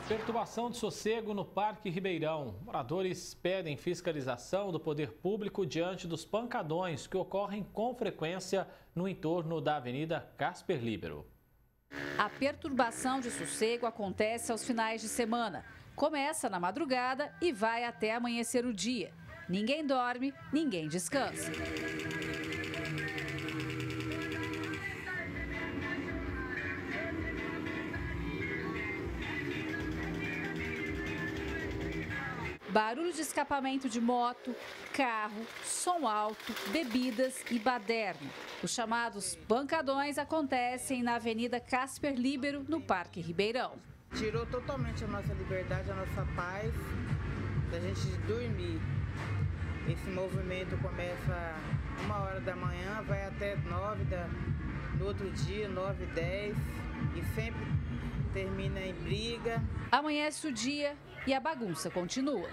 Perturbação de sossego no Parque Ribeirão. Moradores pedem fiscalização do poder público diante dos pancadões que ocorrem com frequência no entorno da Avenida Casper Líbero. A perturbação de sossego acontece aos finais de semana. Começa na madrugada e vai até amanhecer o dia. Ninguém dorme, ninguém descansa. Barulho de escapamento de moto, carro, som alto, bebidas e baderno. Os chamados pancadões acontecem na Avenida Casper Líbero, no Parque Ribeirão. Tirou totalmente a nossa liberdade, a nossa paz, da gente dormir. Esse movimento começa 1h da manhã, vai até 9 no outro dia, 9h10, e sempre termina em briga. Amanhece o dia e a bagunça continua.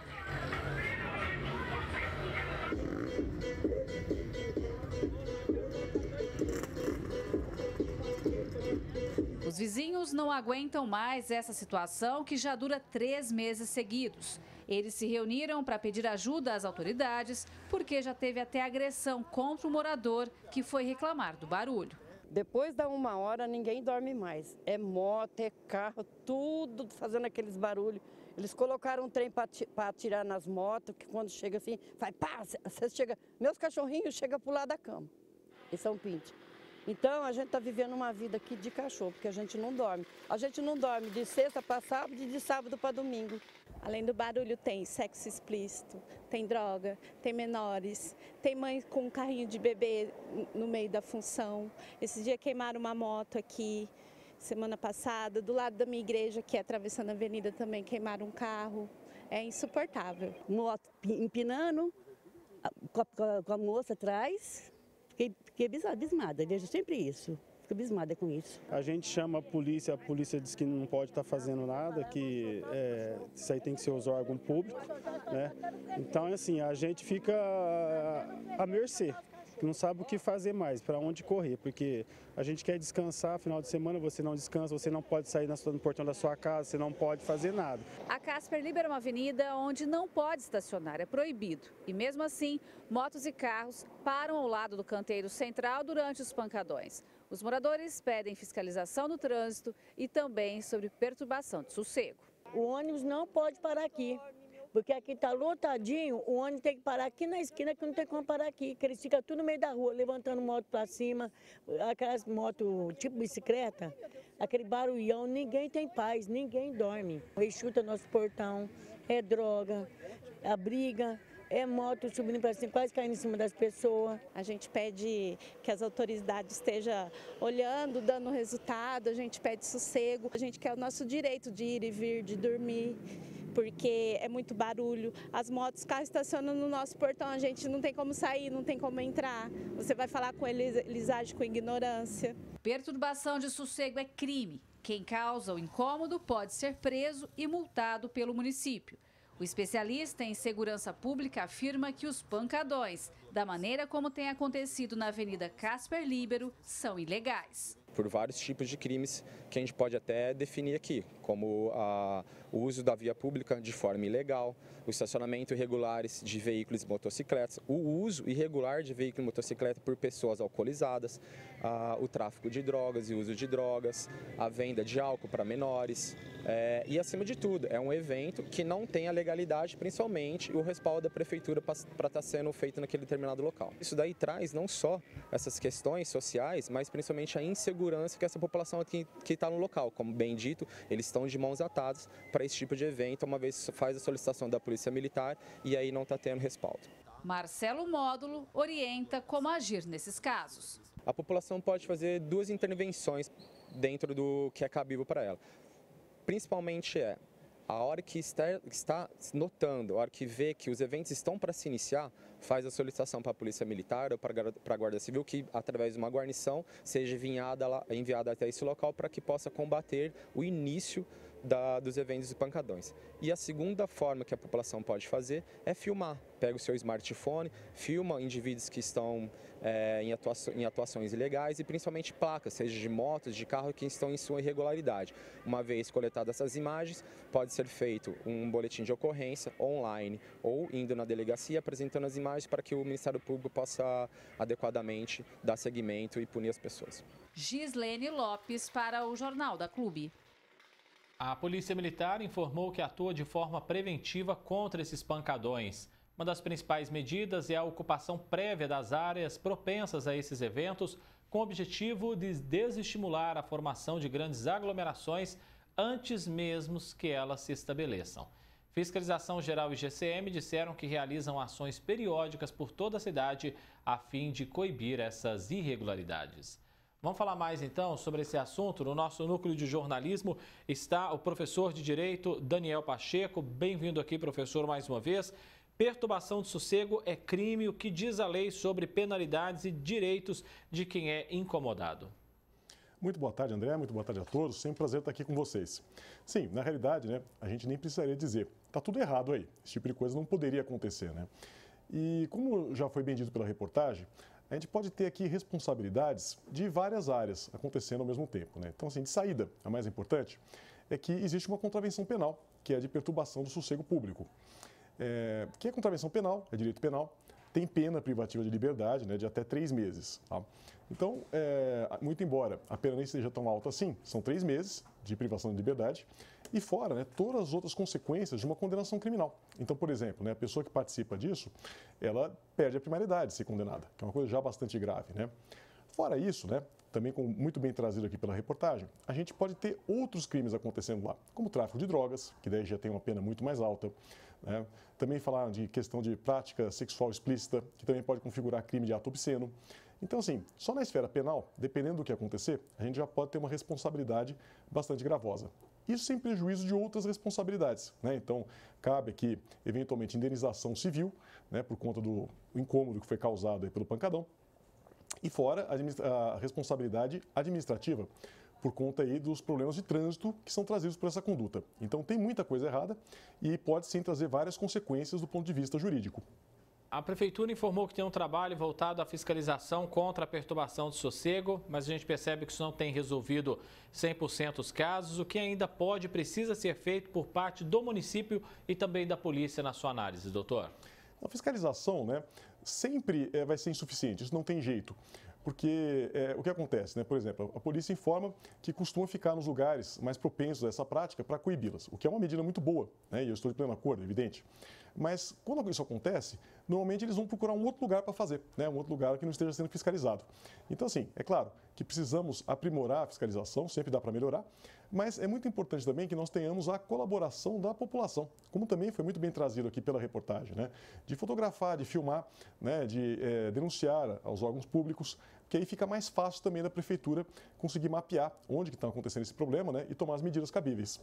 Os vizinhos não aguentam mais essa situação que já dura 3 meses seguidos. Eles se reuniram para pedir ajuda às autoridades porque já teve até agressão contra o morador que foi reclamar do barulho. Depois da 1h, ninguém dorme mais. É moto, é carro, tudo fazendo aqueles barulhos. Eles colocaram um trem para atirar nas motos, que quando chega assim, faz pá, você chega, meus cachorrinhos chegam para o lado da cama, em São Pinto. Então, a gente está vivendo uma vida aqui de cachorro, porque a gente não dorme. A gente não dorme de sexta para sábado e de sábado para domingo. Além do barulho, tem sexo explícito, tem droga, tem menores, tem mãe com um carrinho de bebê no meio da função. Esse dia queimaram uma moto aqui, semana passada, do lado da minha igreja, que é atravessando a avenida também, queimaram um carro. É insuportável. Moto empinando, com a moça atrás. Fiquei abismada, vejo sempre isso. Fico abismada com isso. A gente chama a polícia diz que não pode estar fazendo nada, que isso aí tem que ser os órgãos públicos, né? Então, assim, a gente fica à mercê, não sabe o que fazer mais, para onde correr, porque a gente quer descansar, final de semana você não descansa, você não pode sair no portão da sua casa, você não pode fazer nada. A Casper Líbero é uma avenida onde não pode estacionar, é proibido. E mesmo assim, motos e carros param ao lado do canteiro central durante os pancadões. Os moradores pedem fiscalização do trânsito e também sobre perturbação de sossego. O ônibus não pode parar aqui, porque aqui está lotadinho, o ônibus tem que parar aqui na esquina, que não tem como parar aqui, que eles ficam tudo no meio da rua, levantando moto para cima, aquelas motos tipo bicicleta, aquele barulhão, ninguém tem paz, ninguém dorme. Eles chutam nosso portão, é droga, a briga. É moto subindo para cima, quase caindo em cima das pessoas. A gente pede que as autoridades estejam olhando, dando resultado, a gente pede sossego. A gente quer o nosso direito de ir e vir, de dormir, porque é muito barulho. As motos, os carros estacionam no nosso portão, a gente não tem como sair, não tem como entrar. Você vai falar com eles, eles agem com ignorância. Perturbação de sossego é crime. Quem causa o incômodo pode ser preso e multado pelo município. O especialista em segurança pública afirma que os pancadões, da maneira como tem acontecido na Avenida Casper Líbero, são ilegais. Por vários tipos de crimes que a gente pode até definir aqui, como o uso da via pública de forma ilegal, o estacionamento irregulares de veículos e motocicletas, o uso irregular de veículo e motocicleta por pessoas alcoolizadas, o tráfico de drogas e uso de drogas, a venda de álcool para menores e, acima de tudo, é um evento que não tem a legalidade, principalmente o respaldo da prefeitura para estar sendo feito naquele determinado local. Isso daí traz não só essas questões sociais, mas principalmente a insegurança que essa população aqui que está no local. Como bem dito, eles estão de mãos atadas para esse tipo de evento, uma vez faz a solicitação da Polícia Militar e aí não está tendo respaldo. Marcelo Módulo orienta como agir nesses casos. A população pode fazer 2 intervenções dentro do que é cabível para ela. Principalmente a hora que está notando, a hora que vê que os eventos estão para se iniciar, faz a solicitação para a Polícia Militar ou para a Guarda Civil, que através de uma guarnição seja enviada até esse local para que possa combater o início dos eventos e pancadões. E a segunda forma que a população pode fazer é filmar. Pega o seu smartphone, filma indivíduos que estão em atuações ilegais e principalmente placas, seja de motos, de carro, que estão em sua irregularidade. Uma vez coletadas essas imagens, pode ser feito um boletim de ocorrência online ou indo na delegacia apresentando as imagens para que o Ministério Público possa adequadamente dar seguimento e punir as pessoas. Gislene Lopes para o Jornal da Clube. A Polícia Militar informou que atua de forma preventiva contra esses pancadões. Uma das principais medidas é a ocupação prévia das áreas propensas a esses eventos, com o objetivo de desestimular a formação de grandes aglomerações antes mesmo que elas se estabeleçam. Fiscalização Geral e GCM disseram que realizam ações periódicas por toda a cidade a fim de coibir essas irregularidades. Vamos falar mais então sobre esse assunto. No nosso núcleo de jornalismo está o professor de Direito Daniel Pacheco. Bem-vindo aqui, professor, mais uma vez. Perturbação de sossego é crime, o que diz a lei sobre penalidades e direitos de quem é incomodado. Muito boa tarde, André. Muito boa tarde a todos. Sempre um prazer estar aqui com vocês. Sim, na realidade, né, a gente nem precisaria dizer. Está tudo errado aí. Esse tipo de coisa não poderia acontecer, né? E como já foi bem dito pela reportagem, a gente pode ter aqui responsabilidades de várias áreas acontecendo ao mesmo tempo, né? Então, assim, de saída, a mais importante é que existe uma contravenção penal, que é a de perturbação do sossego público. Que é contravenção penal, é direito penal, tem pena privativa de liberdade, né, de até 3 meses. Tá? Então, muito embora a pena nem seja tão alta assim, são 3 meses de privação de liberdade e fora, né, todas as outras consequências de uma condenação criminal. Então, por exemplo, né, a pessoa que participa disso, ela perde a primariedade de ser condenada, que é uma coisa já bastante grave, né? Fora isso, né, também como muito bem trazido aqui pela reportagem, a gente pode ter outros crimes acontecendo lá, como tráfico de drogas, que daí já tem uma pena muito mais alta, né? Também falar de questão de prática sexual explícita, que também pode configurar crime de ato obsceno. Então, assim, só na esfera penal, dependendo do que acontecer, a gente já pode ter uma responsabilidade bastante gravosa. Isso sem prejuízo de outras responsabilidades, né? Então, cabe aqui, eventualmente, indenização civil, né, por conta do incômodo que foi causado aí pelo pancadão. E fora a responsabilidade administrativa, por conta aí dos problemas de trânsito que são trazidos por essa conduta. Então, tem muita coisa errada e pode sim trazer várias consequências do ponto de vista jurídico. A Prefeitura informou que tem um trabalho voltado à fiscalização contra a perturbação de sossego, mas a gente percebe que isso não tem resolvido 100% os casos. O que ainda pode e precisa ser feito por parte do município e também da polícia na sua análise, doutor? A fiscalização, né, sempre vai ser insuficiente, isso não tem jeito. Porque o que acontece, né? Por exemplo, a polícia informa que costuma ficar nos lugares mais propensos a essa prática para coibi-las, o que é uma medida muito boa, né? E eu estou de pleno acordo, é evidente. Mas quando isso acontece, normalmente eles vão procurar um outro lugar para fazer, né? Um outro lugar que não esteja sendo fiscalizado. Então, assim, é claro que precisamos aprimorar a fiscalização, sempre dá para melhorar, mas é muito importante também que nós tenhamos a colaboração da população, como também foi muito bem trazido aqui pela reportagem, né? De fotografar, de filmar, né? De denunciar aos órgãos públicos, que aí fica mais fácil também da Prefeitura conseguir mapear onde que está acontecendo esse problema, né? E tomar as medidas cabíveis.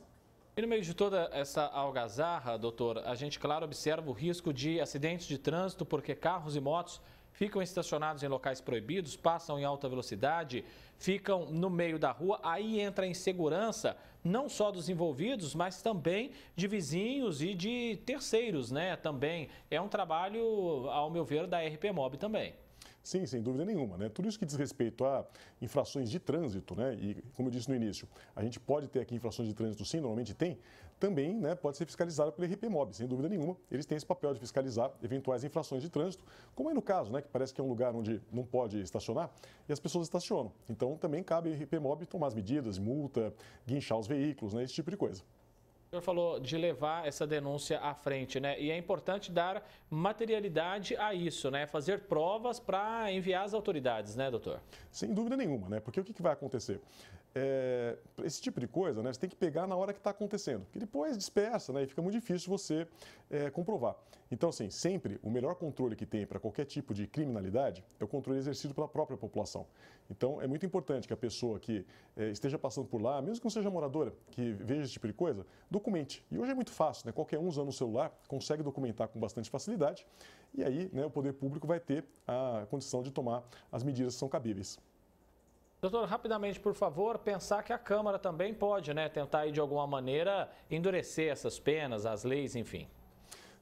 E no meio de toda essa algazarra, doutor, a gente, claro, observa o risco de acidentes de trânsito, porque carros e motos ficam estacionados em locais proibidos, passam em alta velocidade, ficam no meio da rua. Aí entra a insegurança, não só dos envolvidos, mas também de vizinhos e de terceiros, né? Também é um trabalho, ao meu ver, da RPMob também. Sim, sem dúvida nenhuma, né? Tudo isso que diz respeito a infrações de trânsito, né? E como eu disse no início, a gente pode ter aqui infrações de trânsito, sim, normalmente tem, também, né, pode ser fiscalizado pelo RPMob, sem dúvida nenhuma. Eles têm esse papel de fiscalizar eventuais infrações de trânsito, como é no caso, né, que parece que é um lugar onde não pode estacionar e as pessoas estacionam. Então, também cabe ao RPMob tomar as medidas, multa, guinchar os veículos, né, esse tipo de coisa. O senhor falou de levar essa denúncia à frente, né? E é importante dar materialidade a isso, né? Fazer provas para enviar às autoridades, né, doutor? Sem dúvida nenhuma, né? Porque o que vai acontecer? Esse tipo de coisa, né, você tem que pegar na hora que está acontecendo, porque depois dispersa, né, e fica muito difícil você comprovar. Então, assim, sempre o melhor controle que tem para qualquer tipo de criminalidade é o controle exercido pela própria população. Então, é muito importante que a pessoa que esteja passando por lá, mesmo que não seja moradora, que veja esse tipo de coisa, documente. E hoje é muito fácil, né? Qualquer um usando o celular consegue documentar com bastante facilidade e aí, né, o poder público vai ter a condição de tomar as medidas que são cabíveis. Doutor, rapidamente, por favor, pensar que a Câmara também pode, né, tentar aí, de alguma maneira endurecer essas penas, as leis, enfim.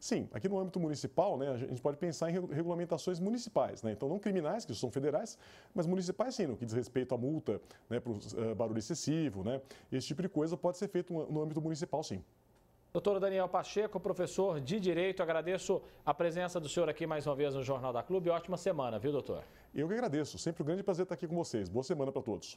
Sim, aqui no âmbito municipal, né, a gente pode pensar em regulamentações municipais, né? Então não criminais, que são federais, mas municipais sim, no que diz respeito à multa, né, para o barulho excessivo, né? Esse tipo de coisa pode ser feito no âmbito municipal, sim. Doutor Daniel Pacheco, professor de Direito, agradeço a presença do senhor aqui mais uma vez no Jornal da Clube. Ótima semana, viu, doutor? Eu que agradeço. Sempre um grande prazer estar aqui com vocês. Boa semana para todos.